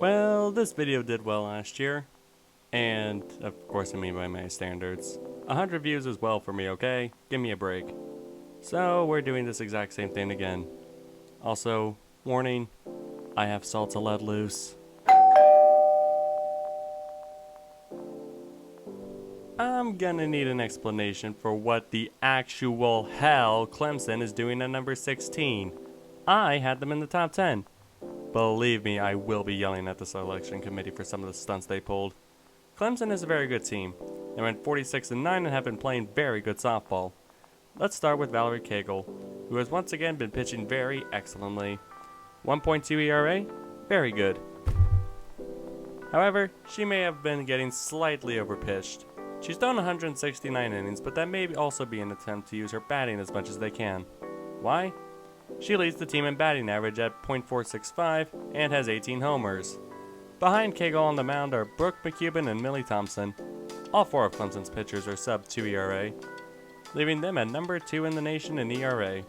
Well, this video did well last year, and of course I mean by my standards. 100 views is well for me, okay? Give me a break. So we're doing this exact same thing again. Also, warning, I have salsa let loose. I'm gonna need an explanation for what the actual hell Clemson is doing at number 16. I had them in the top 10. Believe me, I will be yelling at the selection committee for some of the stunts they pulled. Clemson is a very good team. They went 46-9 and have been playing very good softball. Let's start with Valerie Cagle, who has once again been pitching very excellently. 1.2 ERA? Very good. However, she may have been getting slightly overpitched. She's thrown 169 innings, but that may also be an attempt to use her batting as much as they can. Why? She leads the team in batting average at .465 and has 18 homers. Behind Cagle on the mound are Brooke McCubbin and Millie Thompson. All four of Clemson's pitchers are sub-2 ERA, leaving them at number 2 in the nation in ERA.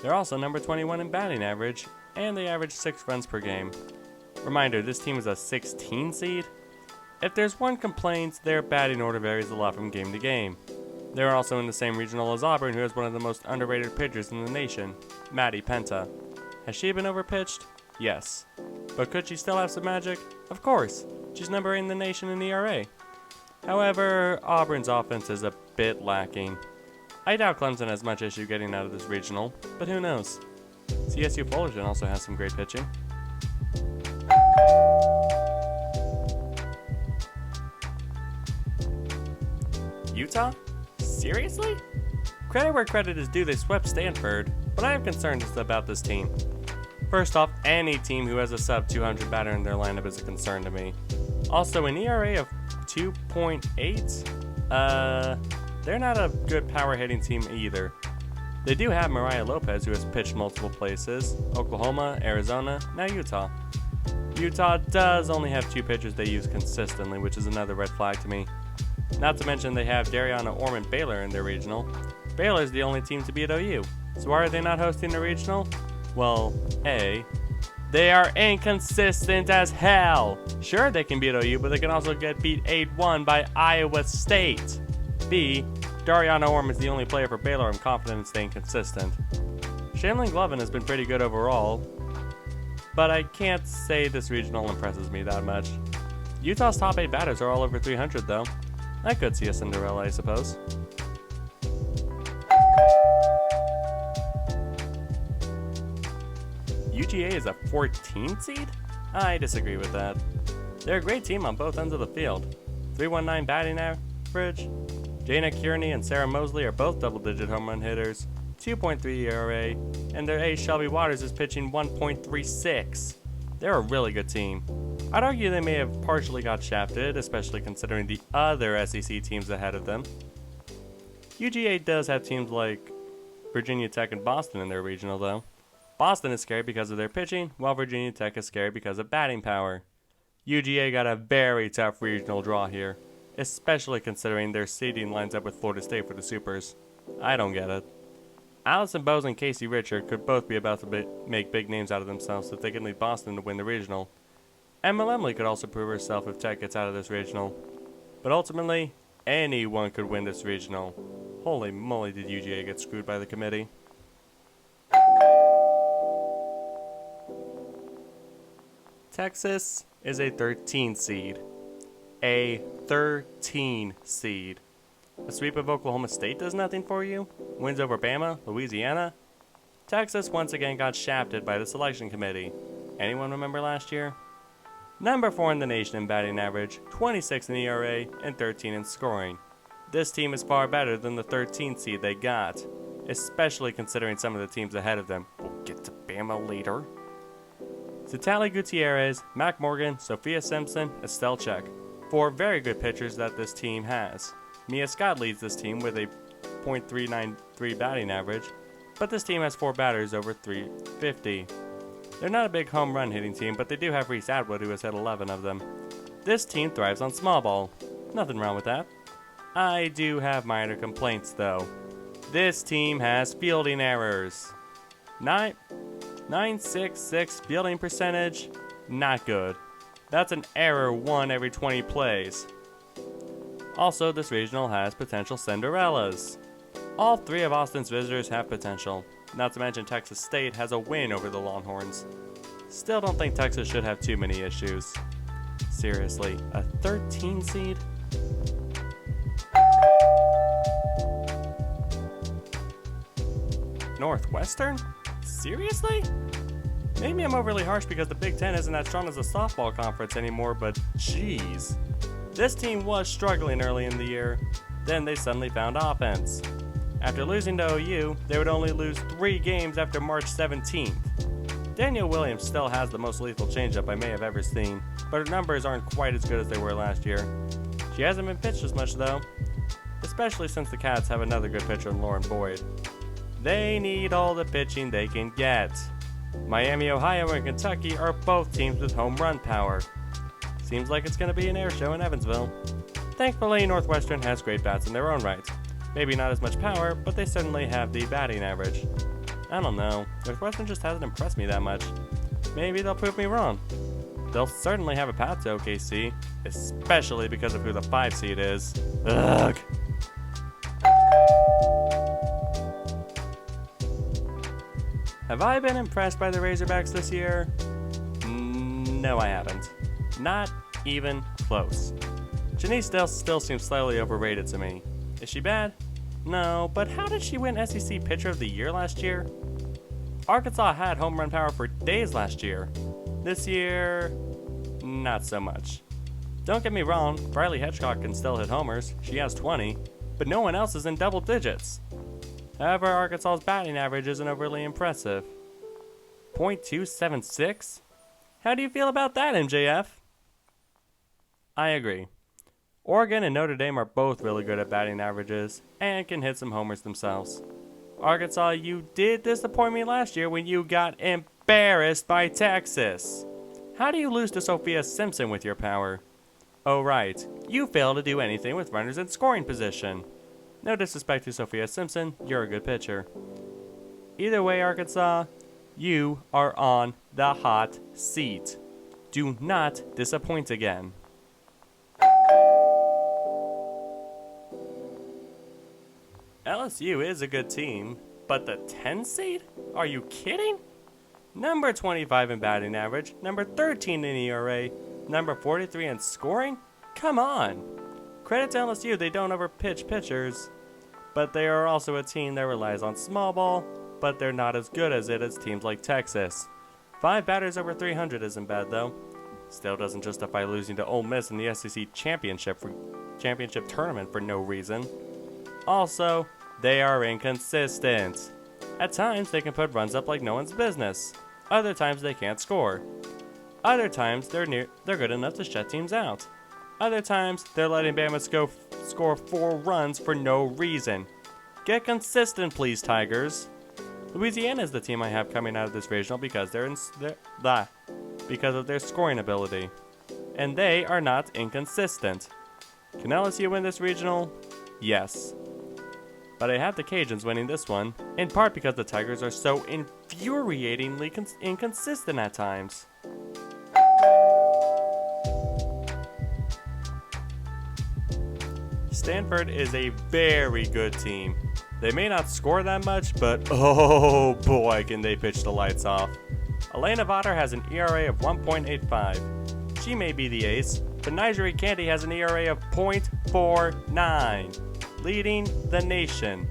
They're also number 21 in batting average, and they average 6 runs per game. Reminder, this team is a 16 seed. If there's one complaint, their batting order varies a lot from game to game. They're also in the same regional as Auburn, who has one of the most underrated pitchers in the nation, Maddie Penta. Has she been overpitched? Yes. But could she still have some magic? Of course. She's number 8 in the nation in ERA. However, Auburn's offense is a bit lacking. I doubt Clemson has much issue getting out of this regional, but who knows? CSU Fullerton also has some great pitching. Utah? Seriously? Credit where credit is due, they swept Stanford, but I have concerns about this team. First off, any team who has a sub-200 batter in their lineup is a concern to me. Also, an ERA of 2.8? They're not a good power hitting team either. They do have Mariah Lopez, who has pitched multiple places, Oklahoma, Arizona, now Utah. Utah does only have 2 pitchers they use consistently, which is another red flag to me. Not to mention they have Dariana Orman Baylor in their regional. Baylor's the only team to beat OU. So why are they not hosting the regional? Well, A, they are inconsistent as hell. Sure, they can beat OU, but they can also get beat 8-1 by Iowa State. B, Dariana Orman is the only player for Baylor I'm confident in staying consistent. Shamlin Glovin has been pretty good overall, but I can't say this regional impresses me that much. Utah's top 8 batters are all over 300 though. I could see a Cinderella, I suppose. UGA is a 14 seed? I disagree with that. They're a great team on both ends of the field. 319 batting average. Jana Kearney and Sarah Mosley are both double-digit home run hitters, 2.3 ERA, and their ace Shelby Waters is pitching 1.36. They're a really good team. I'd argue they may have partially got shafted, especially considering the other SEC teams ahead of them. UGA does have teams like Virginia Tech and Boston in their regional though. Boston is scary because of their pitching, while Virginia Tech is scary because of batting power. UGA got a very tough regional draw here, especially considering their seeding lines up with Florida State for the Supers. I don't get it. Allison Bowes and Casey Richard could both be about to make big names out of themselves if they can lead Boston to win the regional. Emma Lemley could also prove herself if Tech gets out of this regional. But ultimately, anyone could win this regional. Holy moly, did UGA get screwed by the committee. Texas is a 13 seed. A 13 seed. A sweep of Oklahoma State does nothing for you? Wins over Bama, Louisiana? Texas once again got shafted by the selection committee. Anyone remember last year? Number 4 in the nation in batting average, 26 in ERA, and 13 in scoring. This team is far better than the 13 seed they got, especially considering some of the teams ahead of them. We'll get to Bama later. Citali Gutierrez, Mac Morgan, Sophia Simpson, Estelle Check. 4 very good pitchers that this team has. Mia Scott leads this team with a .393 batting average, but this team has 4 batters over 350. They're not a big home run hitting team, but they do have Reese Atwood, who has hit 11 of them. This team thrives on small ball. Nothing wrong with that. I do have minor complaints though. This team has fielding errors. 9.66 fielding percentage, not good. That's an error 1 every 20 plays. Also, this regional has potential Cinderellas. All 3 of Austin's visitors have potential, not to mention Texas State has a win over the Longhorns. Still don't think Texas should have too many issues. Seriously, a 13 seed? Northwestern? Seriously? Maybe I'm overly harsh because the Big Ten isn't as strong as a softball conference anymore, but jeez. This team was struggling early in the year, then they suddenly found offense. After losing to OU, they would only lose 3 games after March 17th. Danielle Williams still has the most lethal changeup I may have ever seen, but her numbers aren't quite as good as they were last year. She hasn't been pitched as much though, especially since the Cats have another good pitcher in Lauren Boyd. They need all the pitching they can get. Miami, Ohio, and Kentucky are both teams with home run power. Seems like it's going to be an air show in Evansville. Thankfully, Northwestern has great bats in their own right. Maybe not as much power, but they certainly have the batting average. I don't know, Northwestern just hasn't impressed me that much. Maybe they'll prove me wrong. They'll certainly have a path to OKC, especially because of who the 5 seed is. Ugh. Have I been impressed by the Razorbacks this year? No, I haven't. Not even close. Janice still seems slightly overrated to me. Is she bad? No, but how did she win SEC Pitcher of the Year last year? Arkansas had home run power for days last year. This year, not so much. Don't get me wrong, Riley Hitchcock can still hit homers. She has 20, but no one else is in double digits. However, Arkansas's batting average isn't overly impressive. .276? How do you feel about that, MJF? I agree. Oregon and Notre Dame are both really good at batting averages and can hit some homers themselves. Arkansas, you did disappoint me last year when you got embarrassed by Texas. How do you lose to Sophia Simpson with your power? Oh right, you fail to do anything with runners in scoring position. No disrespect to Sophia Simpson, you're a good pitcher. Either way, Arkansas, you are on the hot seat. Do not disappoint again. LSU is a good team, but the 10 seed? Are you kidding? Number 25 in batting average, number 13 in ERA, number 43 in scoring? Come on! Credit to LSU, they don't overpitch pitchers, but they are also a team that relies on small ball, but they're not as good as it as teams like Texas. 5 batters over 300 isn't bad though. Still doesn't justify losing to Ole Miss in the SEC championship tournament for no reason. Also, they are inconsistent. At times, they can put runs up like no one's business. Other times, they can't score. Other times, they're good enough to shut teams out. Other times, they're letting Bama score 4 runs for no reason. Get consistent, please, Tigers. Louisiana is the team I have coming out of this regional because of their scoring ability. And they are not inconsistent. Can LSU win this regional? Yes. But I have the Cajuns winning this one, in part because the Tigers are so infuriatingly inconsistent at times. Stanford is a very good team. They may not score that much, but oh boy can they pitch the lights off. Elena Votter has an ERA of 1.85. She may be the ace, but Nigeri Candy has an ERA of .49. Leading the nation.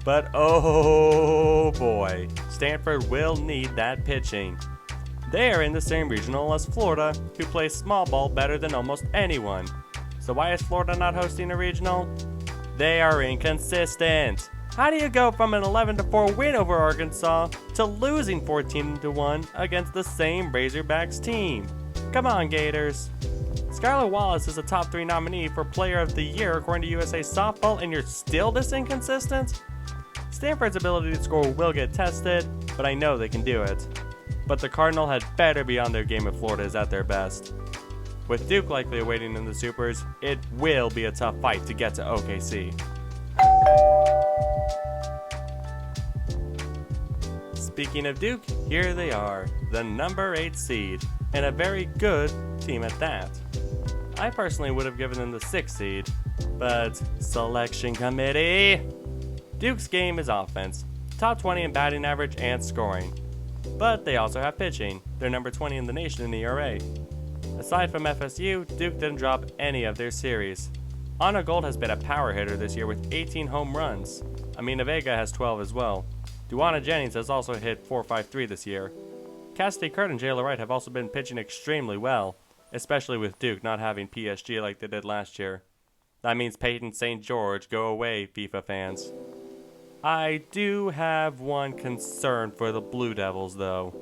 But oh boy, Stanford will need that pitching. They are in the same regional as Florida, who plays small ball better than almost anyone. So why is Florida not hosting a regional? They are inconsistent. How do you go from an 11-4 win over Arkansas to losing 14-1 against the same Razorbacks team? Come on, Gators. Skylar Wallace is a top 3 nominee for Player of the Year according to USA Softball, and you're still this inconsistent? Stanford's ability to score will get tested, but I know they can do it. But the Cardinal had better be on their game if Florida is at their best. With Duke likely awaiting in the Supers, it will be a tough fight to get to OKC. Speaking of Duke, here they are, the number 8 seed, and a very good team at that. I personally would have given them the 6th seed, but selection committee. Duke's game is offense, top 20 in batting average and scoring. But they also have pitching. They're number 20 in the nation in ERA. Aside from FSU, Duke didn't drop any of their series. Anna Gold has been a power hitter this year with 18 home runs. Amina Vega has 12 as well. Duana Jennings has also hit .453 this year. Cassidy Kurt and Jayla Wright have also been pitching extremely well, especially with Duke not having PSG like they did last year. That means Peyton St. George, go away, FIFA fans. I do have one concern for the Blue Devils, though.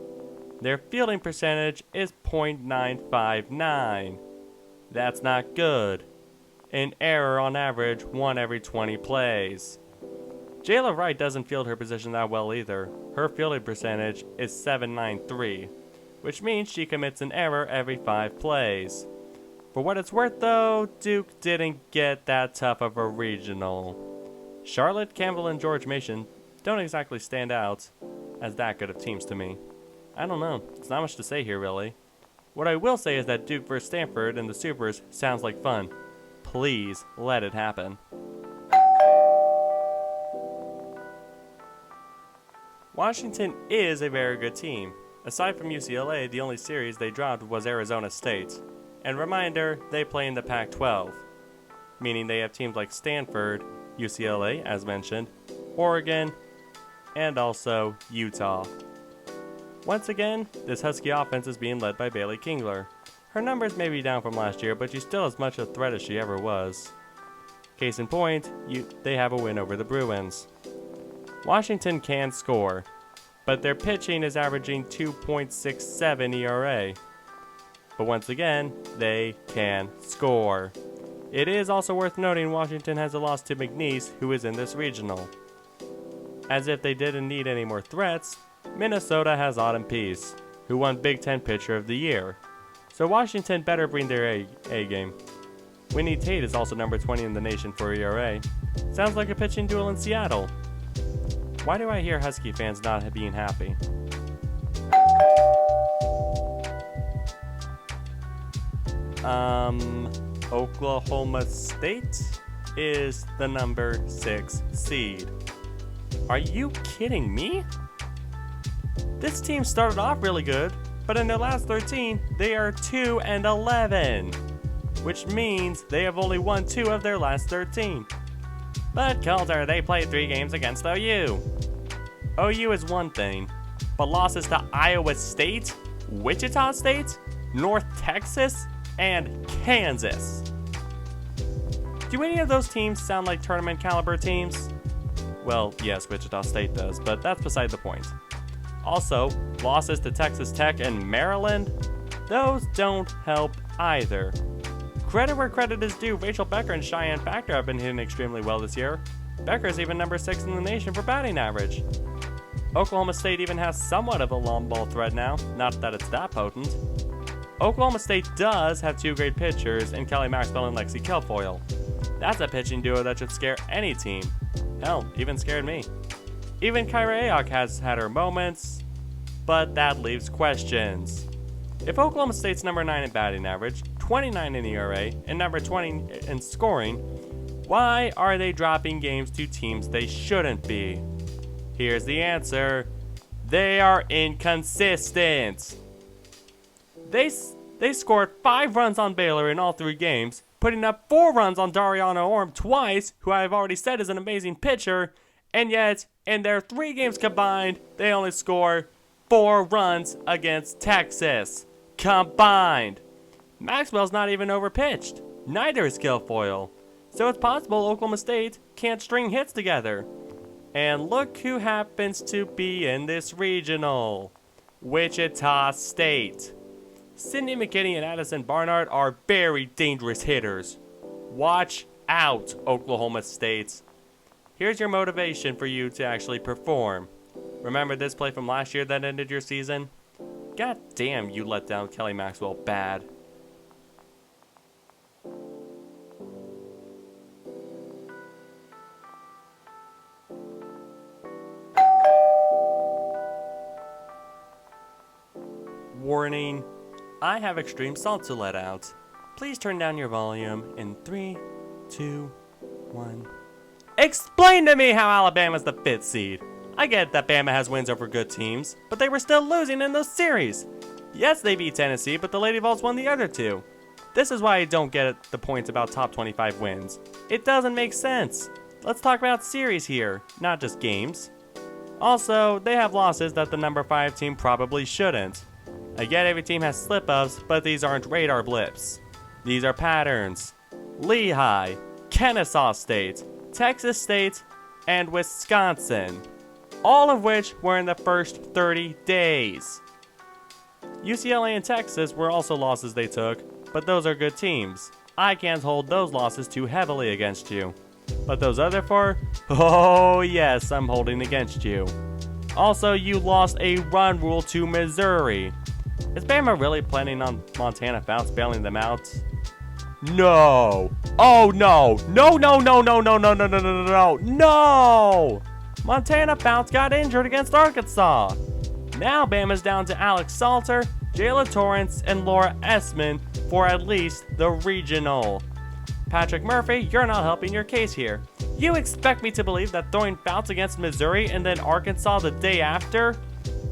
Their fielding percentage is .959. That's not good. An error on average 1 every 20 plays. Jayla Wright doesn't field her position that well either. Her fielding percentage is .793, which means she commits an error every 5 plays. For what it's worth though, Duke didn't get that tough of a regional. Charlotte, Campbell, and George Mason don't exactly stand out as that good of teams to me. I don't know, it's not much to say here really. What I will say is that Duke vs Stanford in the Supers sounds like fun. Please let it happen. Washington is a very good team. Aside from UCLA, the only series they dropped was Arizona State. And reminder, they play in the Pac-12, meaning they have teams like Stanford, UCLA, as mentioned, Oregon, and also Utah. Once again, this Husky offense is being led by Bailey Kingler. Her numbers may be down from last year, but she's still as much a threat as she ever was. Case in point, they have a win over the Bruins. Washington can score, but their pitching is averaging 2.67 ERA. But once again, they can score. It is also worth noting Washington has a loss to McNeese, who is in this regional. As if they didn't need any more threats, Minnesota has Autumn Peace, who won Big Ten Pitcher of the Year. So Washington better bring their A game. Winnie Tate is also number 20 in the nation for ERA. Sounds like a pitching duel in Seattle. Why do I hear Husky fans not being happy? Oklahoma State is the number 6 seed. Are you kidding me? This team started off really good, but in their last 13, they are 2-11, which means they have only won 2 of their last 13. But Coulter, they played 3 games against OU. OU is one thing, but losses to Iowa State, Wichita State, North Texas, and Kansas. Do any of those teams sound like tournament caliber teams? Well, yes, Wichita State does, but that's beside the point. Also, losses to Texas Tech and Maryland, those don't help either. Credit where credit is due, Rachel Becker and Cheyenne Factor have been hitting extremely well this year. Becker is even number 6 in the nation for batting average. Oklahoma State even has somewhat of a long ball threat now, not that it's that potent. Oklahoma State does have 2 great pitchers in Kelly Maxwell and Lexi Kilfoyle. That's a pitching duo that should scare any team. Hell, even scared me. Even Kyra Aok has had her moments, but that leaves questions. If Oklahoma State's number 9 in batting average, 29 in ERA, and number 20 in scoring, why are they dropping games to teams they shouldn't be? Here's the answer. They are inconsistent. They scored 5 runs on Baylor in all 3 games, putting up 4 runs on Dariana Orm twice, who I've already said is an amazing pitcher, and yet, in their 3 games combined, they only score 4 runs against Texas. Combined. Maxwell's not even overpitched. Neither is Kilfoyle. So it's possible Oklahoma State can't string hits together. And look who happens to be in this regional. Wichita State. Sydney McKinney and Addison Barnard are very dangerous hitters. Watch out, Oklahoma State. Here's your motivation for you to actually perform. Remember this play from last year that ended your season? God damn, you let down Kelly Maxwell bad. Warning, I have extreme salt to let out. Please turn down your volume in 3, 2, 1. Explain to me how Alabama's the 5th seed. I get that Bama has wins over good teams, but they were still losing in those series. Yes, they beat Tennessee, but the Lady Vols won the other 2. This is why I don't get the points about top 25 wins. It doesn't make sense. Let's talk about series here, not just games. Also, they have losses that the number 5 team probably shouldn't. I get every team has slip-ups, but these aren't radar blips. These are patterns. Lehigh, Kennesaw State, Texas State, and Wisconsin. All of which were in the first 30 days. UCLA and Texas were also losses they took, but those are good teams. I can't hold those losses too heavily against you. But those other 4? Oh yes, I'm holding against you. Also, you lost a run rule to Missouri. Is Bama really planning on Montana Fouts bailing them out? No! Oh no! No, no, no, no, no, no, no, no, no, no, no! Montana Fouts got injured against Arkansas. Now Bama's down to Alex Salter, Jayla Torrance, and Laura Essman for at least the regional. Patrick Murphy, you're not helping your case here. You expect me to believe that throwing Fouts against Missouri and then Arkansas the day after,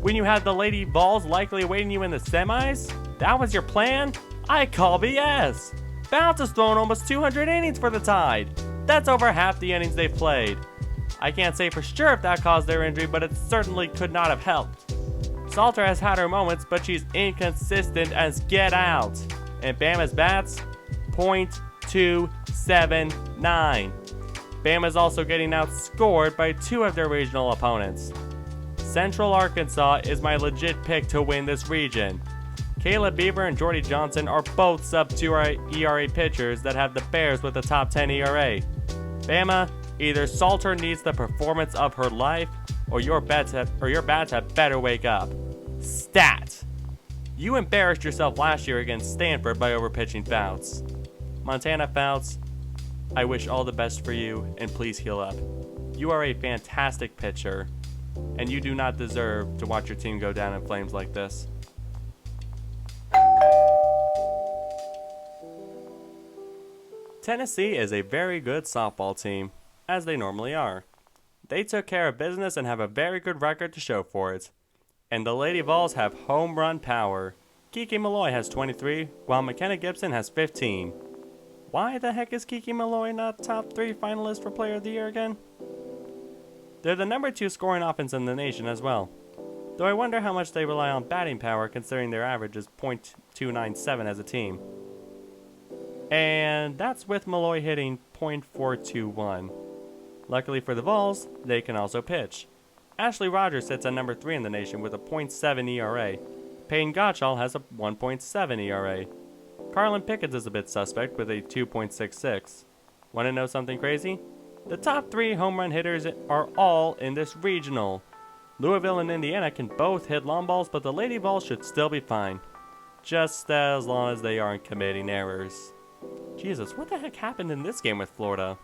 when you had the Lady Vols likely awaiting you in the semis? That was your plan? I call BS. Fouts has thrown almost 200 innings for the Tide. That's over half the innings they've played. I can't say for sure if that caused their injury, but it certainly could not have helped. Salter has had her moments, but she's inconsistent as get out. And Bama's bats, .279. Bama's also getting outscored by 2 of their regional opponents. Central Arkansas is my legit pick to win this region. Caleb Beaver and Jordy Johnson are both sub-2 ERA pitchers that have the Bears with a top 10 ERA. Bama, either Salter needs the performance of her life, or your bats had better wake up. Stat. You embarrassed yourself last year against Stanford by overpitching Fouts. Montana Fouts, I wish all the best for you, and please heal up. You are a fantastic pitcher, and you do not deserve to watch your team go down in flames like this. Tennessee is a very good softball team, as they normally are. They took care of business and have a very good record to show for it. And the Lady Vols have home run power. Kiki Malloy has 23, while McKenna Gibson has 15. Why the heck is Kiki Malloy not top 3 finalist for Player of the Year again? They're the number 2 scoring offense in the nation as well. Though I wonder how much they rely on batting power considering their average is .297 as a team. And that's with Malloy hitting .421. Luckily for the Vols, they can also pitch. Ashley Rogers sits at number 3 in the nation with a .7 ERA. Peyton Gottschall has a 1.7 ERA. Carlin Pickens is a bit suspect with a 2.66. Want to know something crazy? The top 3 home run hitters are all in this regional. Louisville and Indiana can both hit long balls, but the Lady Vols should still be fine. Just as long as they aren't committing errors. Jesus, what the heck happened in this game with Florida?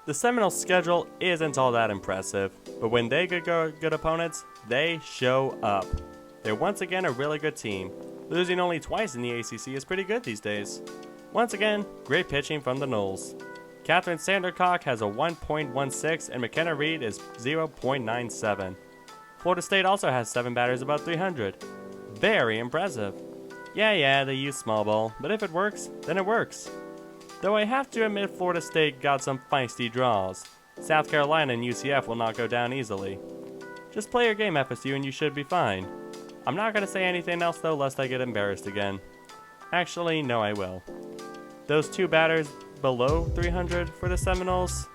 The Seminoles' schedule isn't all that impressive, but when they get good opponents, they show up. They're once again a really good team. Losing only twice in the ACC is pretty good these days. Once again, great pitching from the Noles. Catherine Sandercock has a 1.16 and McKenna Reed is 0.97. Florida State also has 7 batters above 300. Very impressive. Yeah, they use small ball, but if it works, then it works. Though I have to admit Florida State got some feisty draws. South Carolina and UCF will not go down easily. Just play your game, FSU, and you should be fine. I'm not going to say anything else though, lest I get embarrassed again. Actually, no I will. Those 2 batters below 300 for the Seminoles,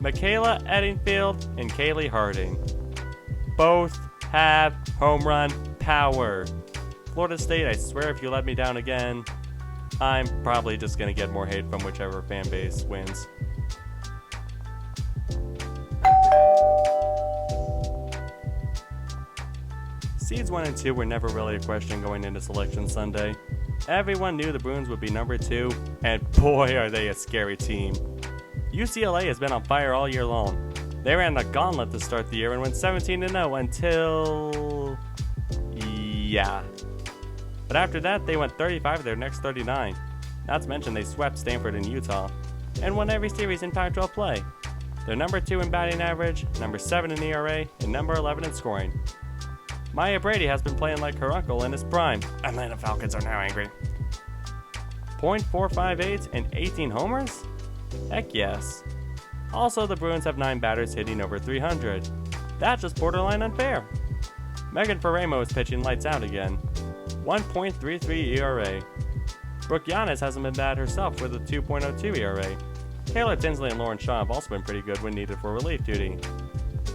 Michaela Eddingfield and Kaylee Harding. Both have home run power. Florida State, I swear if you let me down again, I'm probably just going to get more hate from whichever fan base wins. Seeds 1 and 2 were never really a question going into Selection Sunday. Everyone knew the Bruins would be number 2, and boy are they a scary team. UCLA has been on fire all year long. They ran the gauntlet to start the year and went 17-0 until... yeah. But after that, they went 35 of their next 39. Not to mention they swept Stanford and Utah, and won every series in Pac-12 play. They're number 2 in batting average, number 7 in ERA, and number 11 in scoring. Maya Brady has been playing like her uncle in his prime. Atlanta Falcons are now angry. .458 and 18 homers? Heck yes. Also, the Bruins have 9 batters hitting over 300. That's just borderline unfair. Megan Faramo is pitching lights out again. 1.33 ERA. Brooke Giannis hasn't been bad herself with a 2.02 ERA. Taylor Tinsley and Lauren Shaw have also been pretty good when needed for relief duty.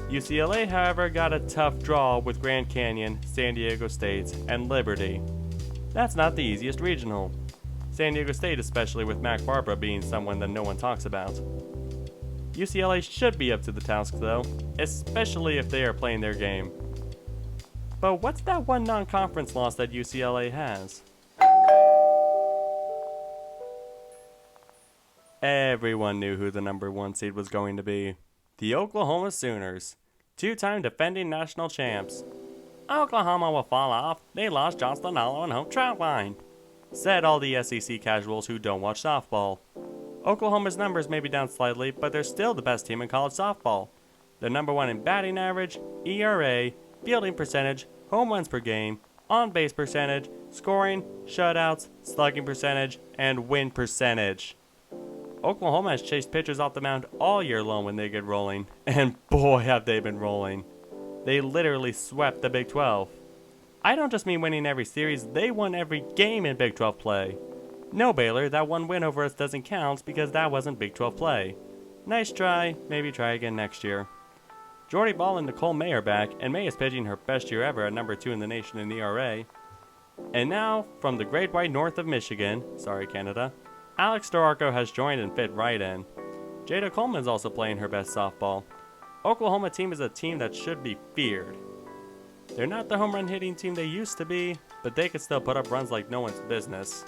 UCLA, however, got a tough draw with Grand Canyon, San Diego State, and Liberty. That's not the easiest regional. San Diego State, especially with Mac Barbara being someone that no one talks about. UCLA should be up to the task though, especially if they are playing their game. But what's that one non-conference loss that UCLA has? Everyone knew who the number 1 seed was going to be. The Oklahoma Sooners, 2-time defending national champs. Oklahoma will fall off. They lost Johnston Hollow and Hope Troutline, said all the SEC casuals who don't watch softball. Oklahoma's numbers may be down slightly, but they're still the best team in college softball. They're number 1 in batting average, ERA, fielding percentage, home runs per game, on-base percentage, scoring, shutouts, slugging percentage, and win percentage. Oklahoma has chased pitchers off the mound all year long when they get rolling, and boy have they been rolling. They literally swept the Big 12. I don't just mean winning every series, they won every game in Big 12 play. No, Baylor, that one win over us doesn't count because that wasn't Big 12 play. Nice try, maybe try again next year. Jordy Ball and Nicole May are back, and May is pitching her best year ever at number 2 in the nation in ERA. And now, from the Great White North of Michigan, sorry Canada, Alex Storarco has joined and fit right in. Jada Coleman's also playing her best softball. Oklahoma team is a team that should be feared. They're not the home run hitting team they used to be, but they could still put up runs like no one's business.